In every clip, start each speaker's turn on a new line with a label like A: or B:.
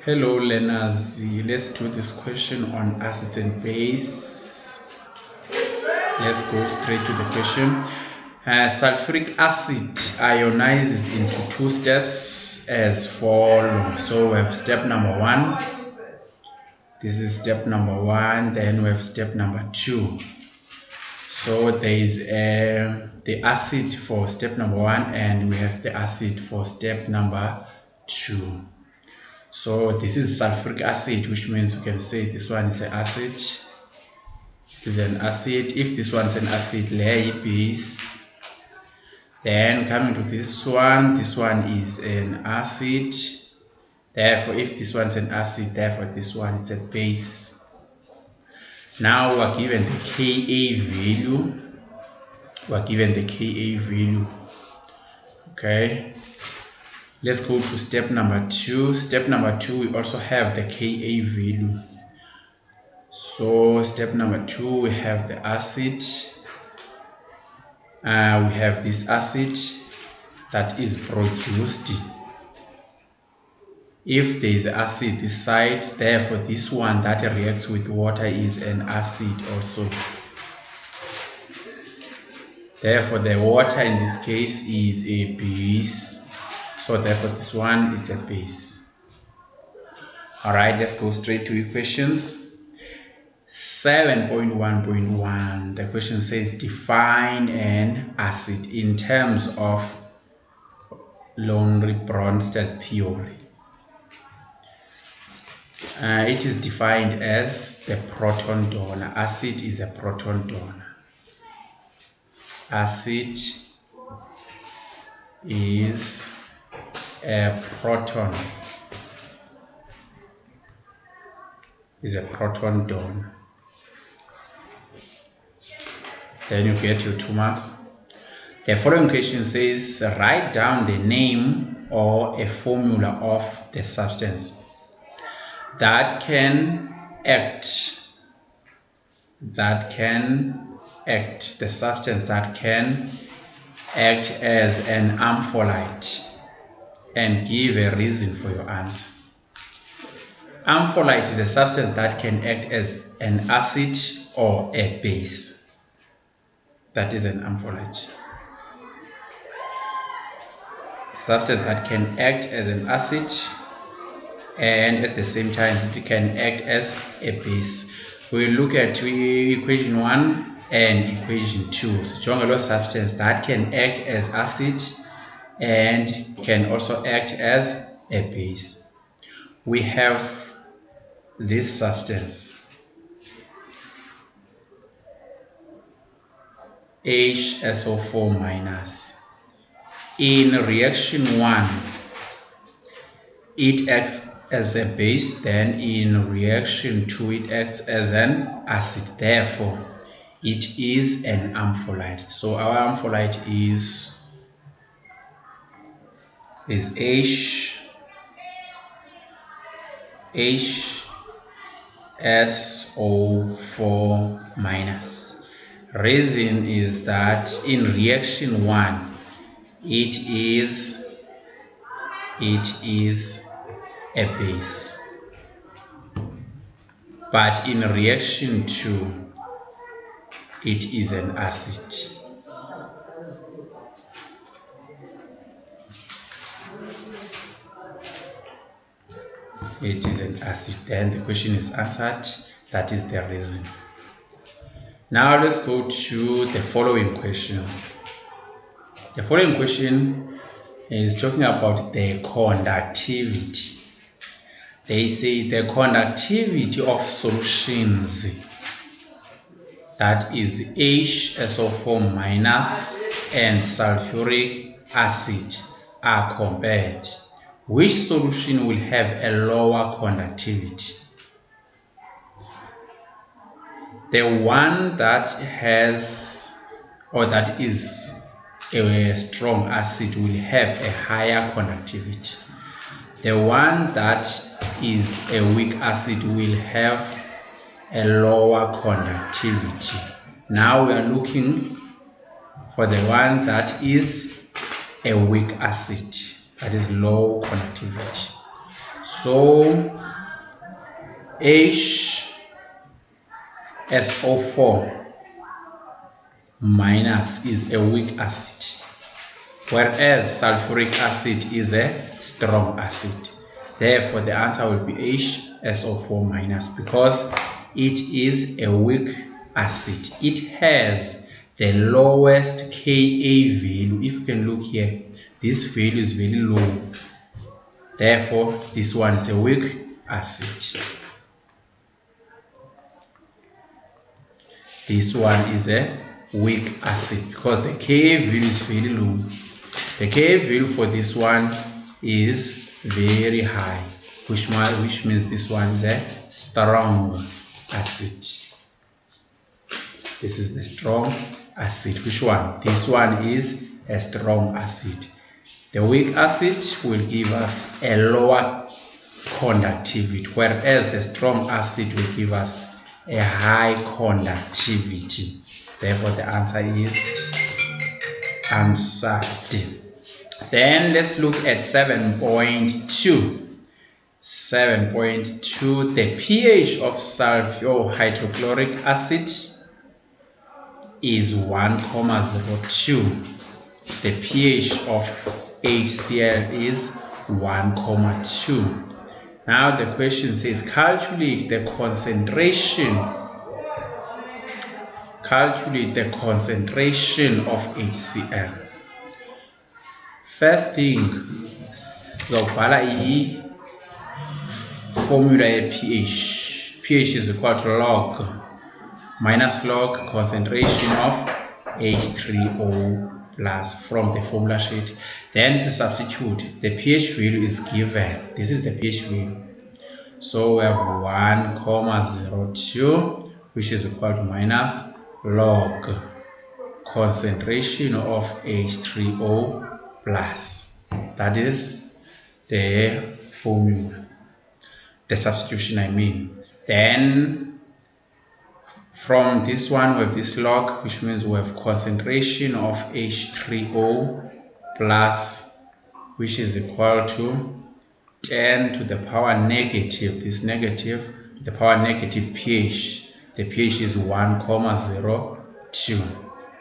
A: Hello learners, let's do this question on acids and base. Let's go straight to the question. Sulfuric acid ionizes into two steps as follows. So we have step number 1. This is step number 1. Then we have step number 2. So there is the acid for step number 1 and we have the acid for step number 2. So this is sulfuric acid, which means you can say this one is an acid. This is an acid. If this one is an acid, layer base. Then coming to this one is an acid. Therefore, if this one is an acid, therefore this one is a base. Now we are given the Ka value. Okay. Let's go to step number 2. Step number 2, we also have the Ka value. So step number 2, we have the acid. We have this acid that is produced. If there is acid this side, therefore this one that reacts with water is an acid also. Therefore the water in this case is a base. So therefore this one is a base. Alright, let's go straight to equations. 7.1.1, the question says define an acid in terms of Lonry-Bronsted theory. It is defined as the proton donor. Acid is a proton donor. Acid is a proton donor. Then you get your 2 marks. The following question says write down the name or a formula of the substance that can act. The substance that can act as an ampholyte, and give a reason for your answer. Ampholyte is a substance that can act as an acid or a base. That is an ampholyte. Substance that can act as an acid and at the same time it can act as a base. We look at equation 1 and equation 2. So substance that can act as acid and can also act as a base. We have this substance HSO4-. In reaction 1 it acts as a base, then in reaction 2 it acts as an acid. Therefore it is an ampholyte. So our ampholyte is HSO4-. Reason is that in reaction 1 it is a base, but in reaction 2 it is an acid. It is an acid. Then the question is answered. That is the reason. Now let's go to the following question. The following question is talking about the conductivity. They say the conductivity of solutions that is HSO4- and sulfuric acid are compared. Which solution will have a lower conductivity? The one that has or that is a strong acid will have a higher conductivity. The one that is a weak acid will have a lower conductivity. Now we are looking for the one that is a weak acid, that is low conductivity. So HSO4 minus is a weak acid, whereas sulfuric acid is a strong acid. Therefore, the answer will be HSO4 minus because it is a weak acid. It has the lowest Ka value. If you can look here, this value is very low. Therefore, this one is a weak acid. This one is a weak acid because the Ka value is very low. The Ka value for this one is very high, which means this one is a strong acid. This is the strong acid. Which one? This one is a strong acid. The weak acid will give us a lower conductivity, whereas the strong acid will give us a high conductivity. Therefore, the answer is answered. Then let's look at 7.2. 7.2, the pH of sulfur-hydrochloric acid is 1,02. The pH of HCl is 1,2. Now the question says calculate the concentration of HCl. First thing, sizobhala formula of pH. pH is equal to log concentration of H3O plus from the formula sheet. Then substitute. The pH value is given. This is the pH value. So we have 1,02, which is equal to minus log concentration of H3O plus. That is the formula. The substitution, I mean. Then from this one we have this log, which means we have concentration of H3O plus, which is equal to 10 to the power negative, this negative, the power negative pH. The pH is 1,02.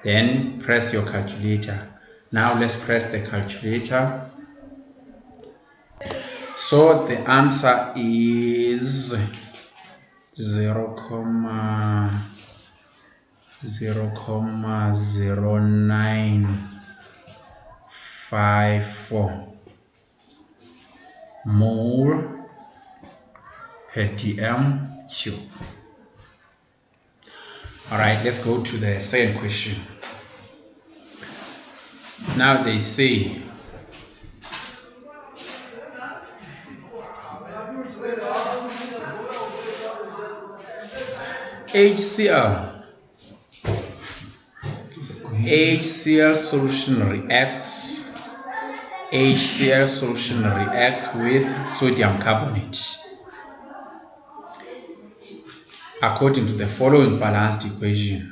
A: Then press your calculator. Now let's press the calculator. So the answer is 0,0954 mole per dm cube. All right, let's go to the second question. Now they say HCl solution reacts with sodium carbonate according to the following balanced equation.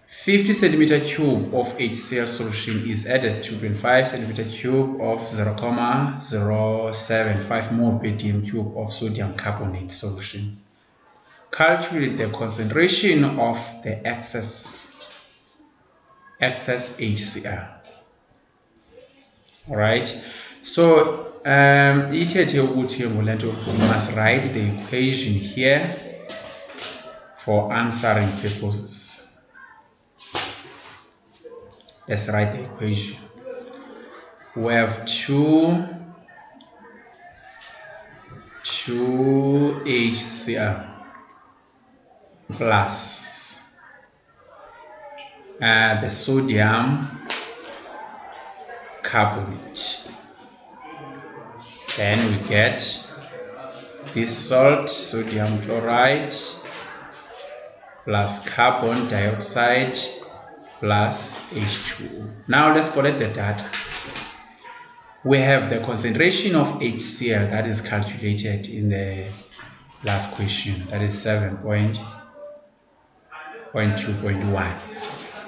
A: 50 centimeter cube of HCl solution is added to 25 centimeter cube of 0,075 mole per dm cube of sodium carbonate solution. Calculate the concentration of the excess HCl. All right. So you must write the equation here for answering purposes. Let's write the equation. We have 2 HCl plus the sodium carbonate. Then we get this salt, sodium chloride, plus carbon dioxide, plus H2O. Now let's collect the data. We have the concentration of HCl that is calculated in the last question, that is 7.2.1.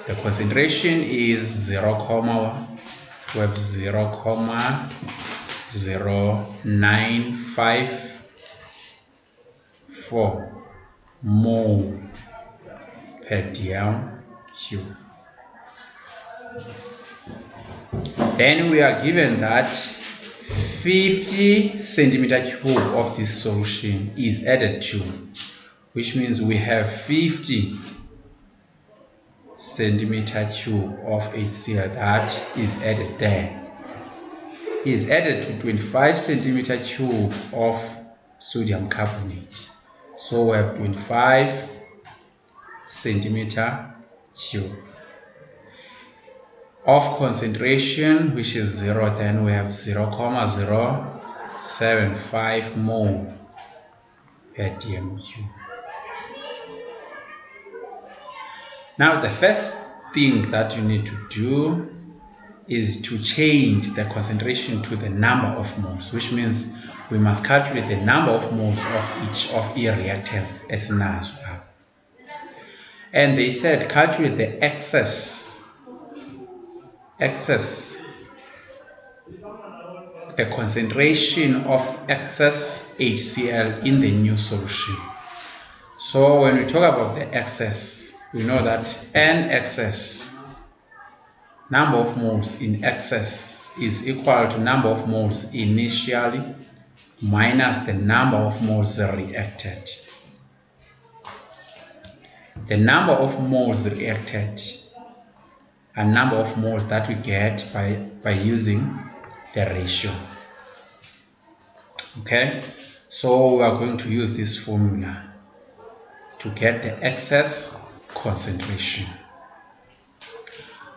A: The concentration is 0, we have 0,075 0.954 mole per dm cube. Then we are given that 50 centimeter cube of this solution is added to, which means we have 50 centimeter cube of HCl that is added there. Is added to 25 centimeter cube of sodium carbonate. So we have 25 centimeter cube of concentration, which is 0. Then we have 0.075 mole per dm cube. Now the first thing that you need to do is to change the concentration to the number of moles, which means we must calculate the number of moles of each of the reactants as nazo. And they said calculate the excess, the concentration of excess HCl in the new solution. So when we talk about the excess, we know that N excess, number of moles in excess, is equal to number of moles initially minus the number of moles reacted. The number of moles reacted and number of moles that we get by using the ratio. Okay, so we are going to use this formula to get the excess concentration.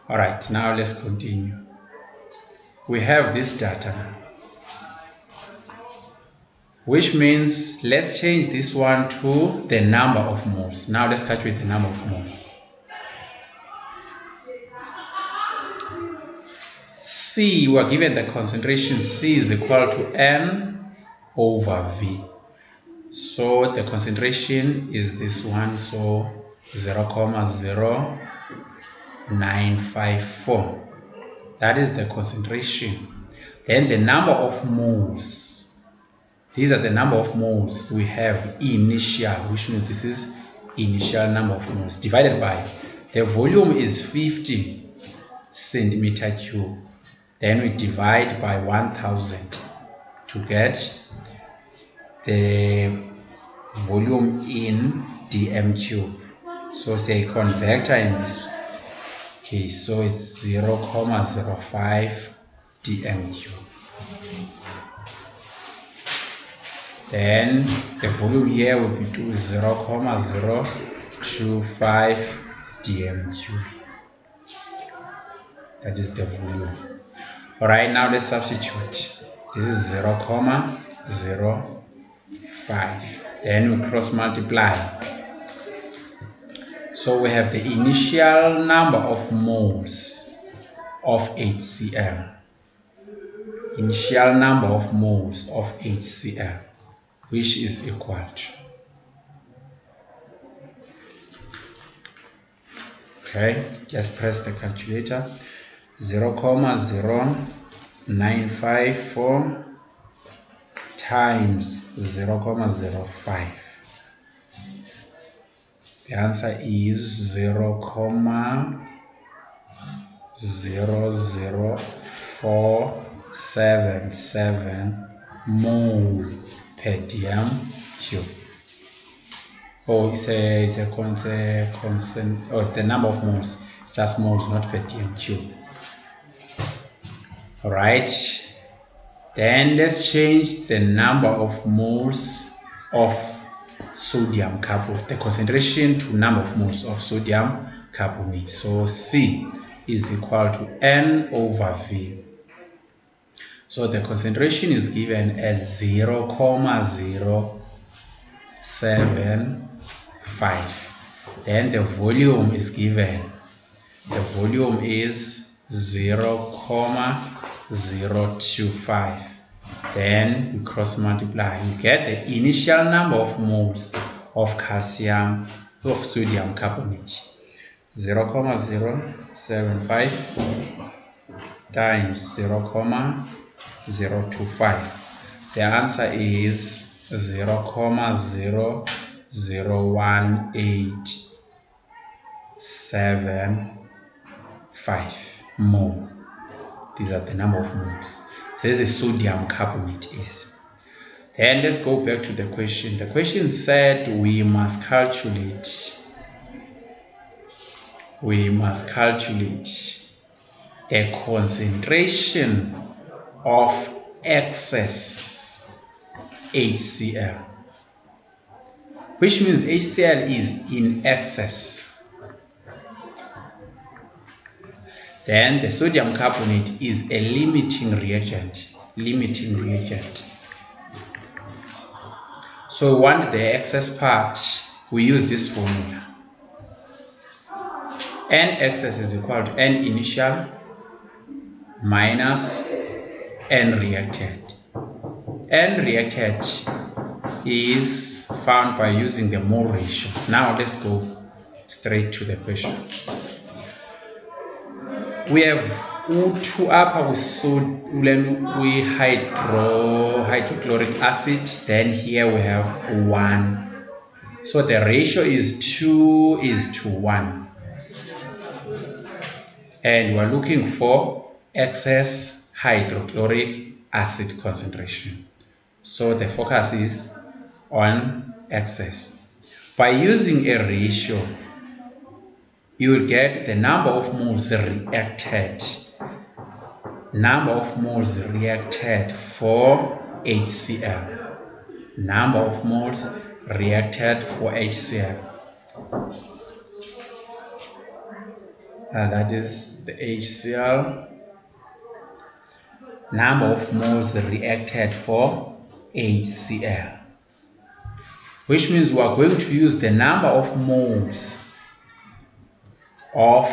A: All right, now let's continue. We have this data, which means let's change this one to the number of moles. Now let's calculate the number of moles. C, we are given the concentration C is equal to N over V. So the concentration is this one, so 0.0954. That is the concentration. Then the number of moles. These are the number of moles we have initial, which means this is initial number of moles, divided by the volume is 50 centimeter cube. Then we divide by 1000 to get the volume in dm cube. So say converter in this case, so it's 0.05 dm cube. Then the volume here will be 0.025 dm cube. That is the volume. Alright, now let's substitute. This is 0.05. Then we cross multiply. So we have the initial number of moles of HCl. Initial number of moles of HCl, which is equal to. Okay, just press the calculator. 0.0954 times 0.05. The answer is 0.00477 mole per dm cube. Oh, it's the number of moles. It's just moles, not per dm cube. All right. Then let's change the number of moles of sodium carbonate, the concentration to number of moles of sodium carbonate. So C is equal to N over V. So the concentration is given as 0.075. Then the volume is given. The volume is 0.025. Then we cross multiply. You get the initial number of moles of calcium, of sodium carbonate. 0.075 times 0.025 0 to 5. The answer is 0,00187.5 mole. These are the number of moles. There's a sodium carbonate is. Then let's go back to the question. The question said we must calculate the concentration of excess HCl, which means HCl is in excess. Then the sodium carbonate is a limiting reagent. So we want the excess part. We use this formula. N excess is equal to N initial minus N reacted. N reacted is found by using the mole ratio. Now let's go straight to the question. We have U2 upper with hydrochloric acid, then here we have 1. So the ratio is 2:1. And we're looking for excess hydrochloric acid concentration. So the focus is on excess. By using a ratio, you will get the number of moles reacted. Number of moles reacted for HCl. Number of moles reacted for HCl. That is the HCl. Number of moles reacted for HCl. Which means we are going to use the number of moles of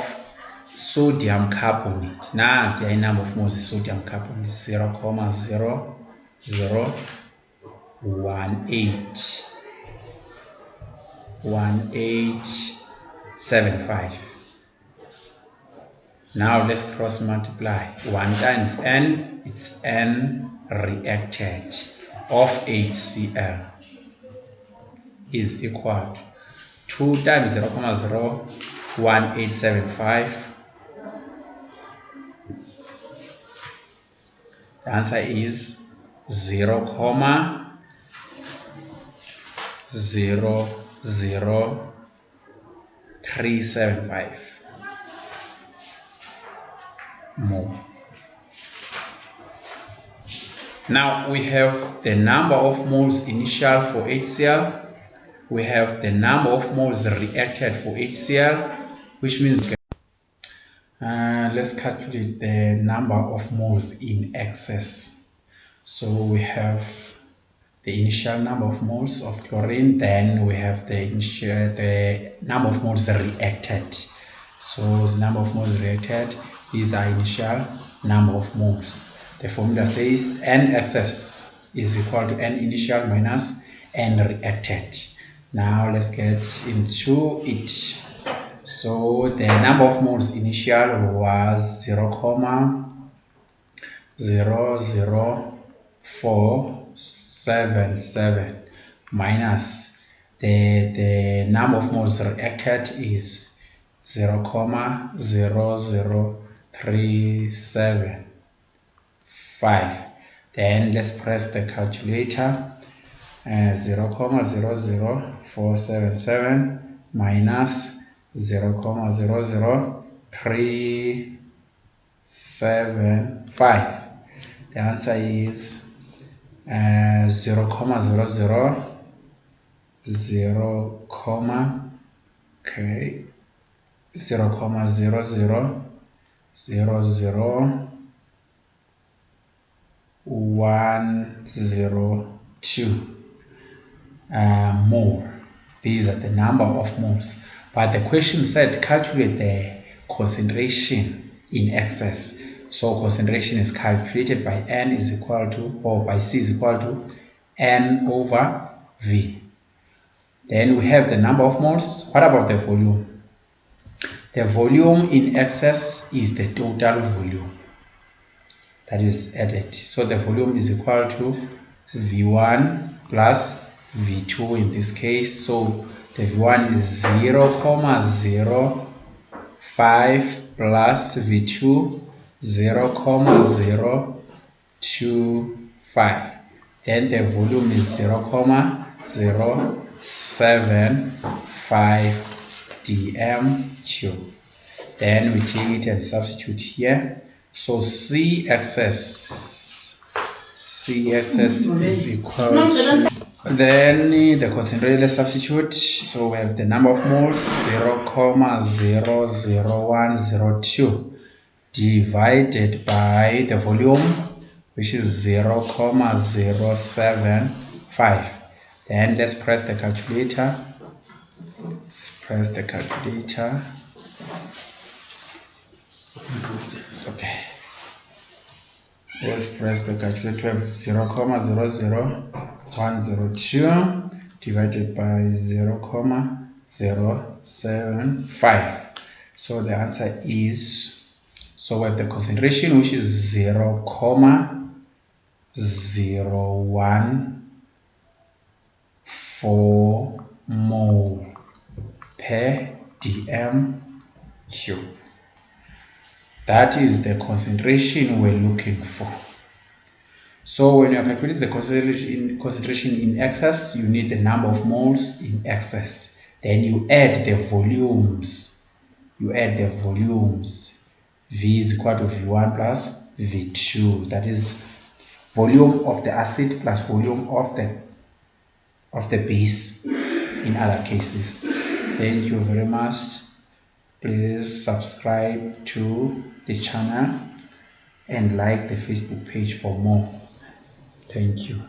A: sodium carbonate. Now the number of moles of sodium carbonate 0.0001875. Now let's cross multiply. 1 times N, it's N reacted of HCl is equal to 2 times 0.01875. The answer is 0.00375 mole. Now we have the number of moles initial for HCl. We have the number of moles reacted for HCl, which means let's calculate the number of moles in excess. So we have the initial number of moles of chlorine, then we have the number of moles reacted. So the number of moles reacted, these are initial number of moles. The formula says N excess is equal to N initial minus N reacted. Now let's get into it. So the number of moles initial was 0,00477 minus the number of moles reacted is 0,00375. Then let's press the calculator. 0,00477 minus 0,00375. The answer is 0,000 102 mole. These are the number of moles. But the question said calculate the concentration in excess. So concentration is calculated by N is equal to, or by C is equal to N over V. Then we have the number of moles. What about the volume? The volume in excess is the total volume. that is added. So the volume is equal to V1 plus V2 in this case. So the V1 is 0,05 plus V2 0,025. Then the volume is 0,075 dm3. Then we take it and substitute here. So C excess is equal to, then the concentration, let's substitute. So we have the number of moles 0,00102 divided by the volume, which is 0,075. Then let's press the calculator. Okay, let's press the calculator. We have 0,00102 divided by 0,075. So the answer is, so we have the concentration, which is 0,014 mole per dm cube. That is the concentration we're looking for. So when you are calculating the concentration in excess, you need the number of moles in excess. Then you add the volumes. V is equal to V1 plus V2. That is volume of the acid plus volume of the base in other cases. Thank you very much. Please subscribe to the channel and like the Facebook page for more. Thank you.